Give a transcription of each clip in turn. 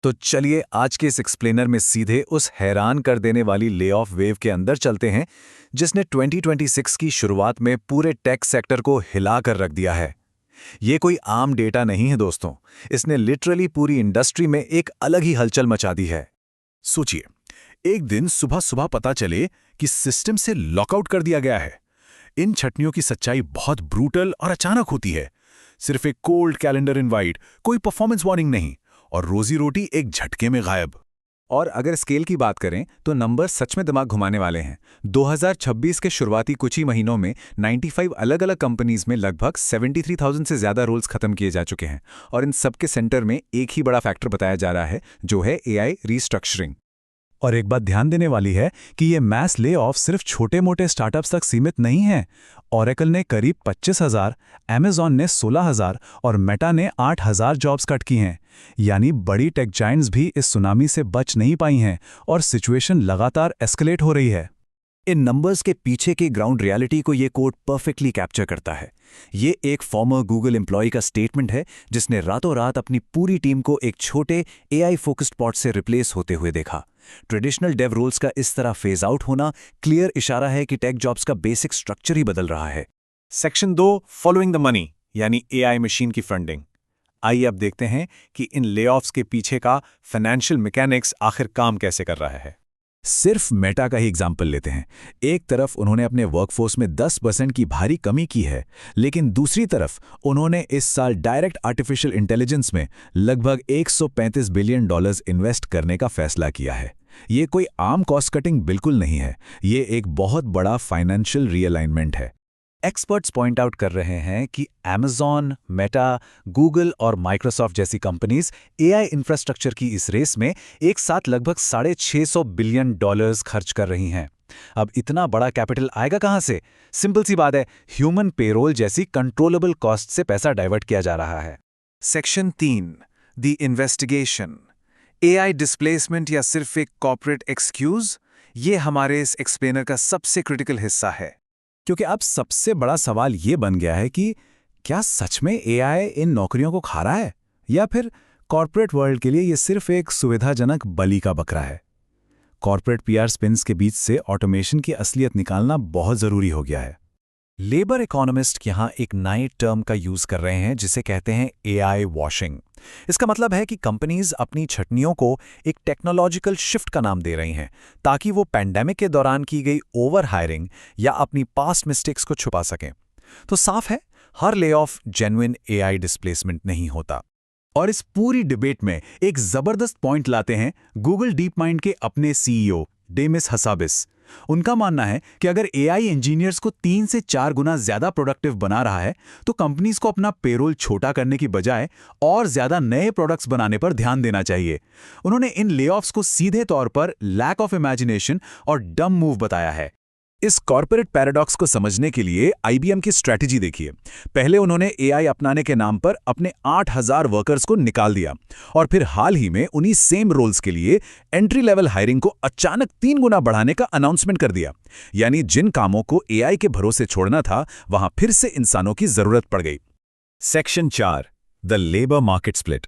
तो चलिए आज के इस एक्सप्लेनर में सीधे उस हैरान कर देने वाली ले ऑफ वेव के अंदर चलते हैं जिसने 2026 की शुरुआत में पूरे टेक सेक्टर को हिला कर रख दिया है। ये कोई आम डेटा नहीं है दोस्तों, इसने लिटरली पूरी इंडस्ट्री में एक अलग ही हलचल मचा दी है। सोचिए, एक दिन सुबह सुबह पता चले कि सिस्टम से लॉकआउट कर दिया गया है। इन छटनियों की सच्चाई बहुत ब्रूटल और अचानक होती है। सिर्फ एक कोल्ड कैलेंडर इनवाइट, कोई परफॉर्मेंस वार्निंग नहीं, और रोजी रोटी एक झटके में गायब। और अगर स्केल की बात करें तो नंबर सच में दिमाग घुमाने वाले हैं। 2026 के शुरुआती कुछ ही महीनों में 95 अलग अलग कंपनीज में लगभग 73,000 से ज्यादा रोल्स खत्म किए जा चुके हैं। और इन सब के सेंटर में एक ही बड़ा फैक्टर बताया जा रहा है, जो है एआई रीस्ट्रक्चरिंग। और एक बात ध्यान देने वाली है कि ये मैस ले ऑफ सिर्फ छोटे मोटे स्टार्टअप्स तक सीमित नहीं है। ओरेकल ने करीब 25,000, अमेजॉन ने 16,000 और मेटा ने 8,000 जॉब्स कट की हैं। यानी बड़ी टेक जायंट्स भी इस सुनामी से बच नहीं पाई हैं और सिचुएशन लगातार एस्केलेट हो रही है। इन नंबर्स के पीछे की ग्राउंड रियलिटी को ये कोड परफेक्टली कैप्चर करता है। ये एक फॉर्मर गूगल एम्प्लॉय का स्टेटमेंट है जिसने रातों रात अपनी पूरी टीम को एक छोटे एआई फोकस्ड पॉट से रिप्लेस होते हुए देखा। ट्रेडिशनल डेव रोल्स का इस तरह फेज आउट होना क्लियर इशारा है कि टेक जॉब्स का बेसिक स्ट्रक्चर ही बदल रहा है। सेक्शन 2, फॉलोइंग द मनी, यानी एआई मशीन की फंडिंग। आइए अब देखते हैं कि इन लेऑफ्स के पीछे का फाइनेंशियल मैकेनिक्स आखिर काम कैसे कर रहा है। सिर्फ मेटा का ही एग्जाम्पल लेते हैं। एक तरफ उन्होंने अपने वर्कफोर्स में 10% की भारी कमी की है, लेकिन दूसरी तरफ उन्होंने इस साल डायरेक्ट आर्टिफिशियल इंटेलिजेंस में लगभग $135 बिलियन इन्वेस्ट करने का फैसला किया है। ये कोई आम कॉस्ट कटिंग बिल्कुल नहीं है, ये एक बहुत बड़ा फाइनेंशियल रीअलाइनमेंट है। एक्सपर्ट्स पॉइंट आउट कर रहे हैं कि Amazon, मेटा, गूगल और माइक्रोसॉफ्ट जैसी कंपनीज एआई इंफ्रास्ट्रक्चर की इस रेस में एक साथ लगभग $650 बिलियन खर्च कर रही हैं। अब इतना बड़ा कैपिटल आएगा कहां से? सिंपल सी बात है, ह्यूमन पेरोल जैसी कंट्रोलेबल कॉस्ट से पैसा डाइवर्ट किया जा रहा है। Section 3, the investigation. AI displacement या सिर्फ एक कॉर्पोरेट एक्सक्यूज? ये हमारे इस एक्सप्लेनर का सबसे क्रिटिकल हिस्सा है, क्योंकि अब सबसे बड़ा सवाल ये बन गया है कि क्या सच में एआई इन नौकरियों को खा रहा है, या फिर कॉर्पोरेट वर्ल्ड के लिए ये सिर्फ एक सुविधाजनक बलि का बकरा है। कॉर्पोरेट पीआर स्पिन्स के बीच से ऑटोमेशन की असलियत निकालना बहुत जरूरी हो गया है। लेबर इकोनॉमिस्ट यहां एक नए टर्म का यूज कर रहे हैं जिसे कहते हैं एआई वॉशिंग। इसका मतलब है कि कंपनीज अपनी छटनियों को एक टेक्नोलॉजिकल शिफ्ट का नाम दे रही हैं ताकि वो पैंडेमिक के दौरान की गई ओवर हायरिंग या अपनी पास्ट मिस्टेक्स को छुपा सकें। तो साफ है, हर lay off genuine AI displacement नहीं होता। और इस पूरी डिबेट में एक जबरदस्त पॉइंट लाते हैं गूगल डीप माइंड के अपने सीईओ डेमिस हसाबिस। उनका मानना है कि अगर एआई इंजीनियर्स को 3 से 4 गुना ज्यादा प्रोडक्टिव बना रहा है तो कंपनीज को अपना पेरोल छोटा करने की बजाय और ज्यादा नए प्रोडक्ट्स बनाने पर ध्यान देना चाहिए। उन्होंने इन लेऑफ्स को सीधे तौर पर लैक ऑफ इमेजिनेशन और डम मूव बताया है। इस कॉर्पोरेट पैराडॉक्स को समझने के लिए आईबीएम की स्ट्रैटेजी देखिए। पहले उन्होंने एआई अपनाने के नाम पर अपने 8,000 वर्कर्स को निकाल दिया और फिर हाल ही में उन्हीं सेम रोल्स के लिए एंट्री लेवल हायरिंग को अचानक 3 गुना बढ़ाने का अनाउंसमेंट कर दिया। यानी जिन कामों को एआई के भरोसे छोड़ना था, वहां फिर से इंसानों की जरूरत पड़ गई। Section 4, the labour market split.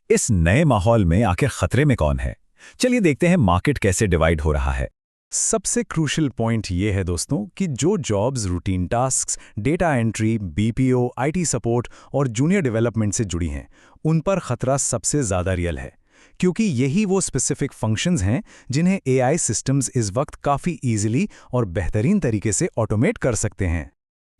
इस नए माहौल में आखिर खतरे में कौन है? चलिए देखते हैं मार्केट कैसे डिवाइड हो रहा है। सबसे क्रूशियल पॉइंट ये है दोस्तों कि जो jobs routine tasks, data entry, BPO, IT support और जूनियर डेवलपमेंट से जुड़ी हैं, उन पर खतरा सबसे ज़्यादा रियल है, क्योंकि यही वो स्पेसिफिक फंक्शंस हैं जिन्हें एआई सिस्टम्स इस वक्त काफ़ी ईजिली और बेहतरीन तरीके से ऑटोमेट कर सकते हैं।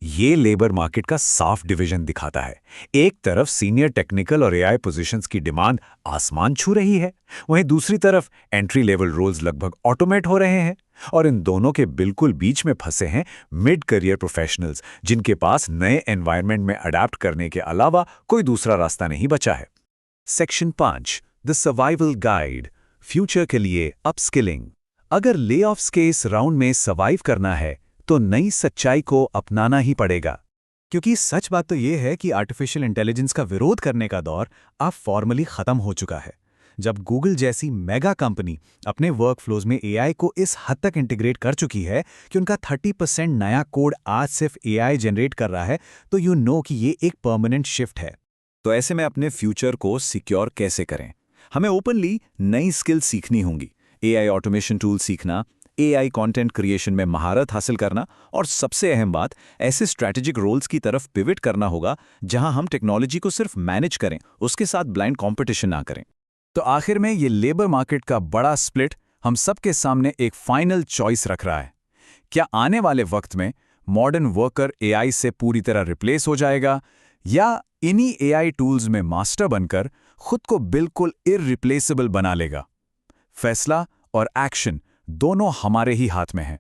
ये लेबर मार्केट का साफ डिवीजन दिखाता है। एक तरफ सीनियर टेक्निकल और एआई पोजीशंस की डिमांड आसमान छू रही है, वहीं दूसरी तरफ एंट्री लेवल रोल्स लगभग ऑटोमेट हो रहे हैं। और इन दोनों के बिल्कुल बीच में फंसे हैं मिड करियर प्रोफेशनल्स, जिनके पास नए एनवायरनमेंट में अडैप्ट करने के अलावा कोई दूसरा रास्ता नहीं बचा है। Section 5, the survival guide, future के लिए अपस्किलिंग। अगर लेऑफ्स के इस राउंड में सर्वाइव करना है तो नई सच्चाई को अपनाना ही पड़ेगा, क्योंकि सच बात तो यह है कि आर्टिफिशियल इंटेलिजेंस का विरोध करने का दौर अब फॉर्मली खत्म हो चुका है। जब गूगल जैसी मेगा कंपनी अपने वर्कफ्लोज में एआई को इस हद तक इंटीग्रेट कर चुकी है कि उनका 30% नया कोड आज सिर्फ एआई जनरेट कर रहा है, तो यू नो कि ये एक परमानेंट शिफ्ट है। तो ऐसे में अपने फ्यूचर को सिक्योर कैसे करें? हमें ओपनली नई स्किल सीखनी होंगी। एआई ऑटोमेशन टूल सीखना, एआई कंटेंट क्रिएशन में महारत हासिल करना और सबसे अहम बात, ऐसे स्ट्रैटेजिक रोल्स की तरफ पिवट करना होगा जहां हम टेक्नोलॉजी को सिर्फ मैनेज करें, उसके साथ ब्लाइंड कंपटीशन ना करें। तो आखिर में ये लेबर मार्केट का बड़ा स्प्लिट हम सबके सामने एक फाइनल चॉइस रख रहा है। क्या आने वाले वक्त में मॉडर्न वर्कर एआई से पूरी तरह रिप्लेस हो जाएगा, या इन्हीं एआई टूल्स में मास्टर बनकर खुद को बिल्कुल इररिप्लेसेबल बना लेगा? फैसला और एक्शन दोनों हमारे ही हाथ में है।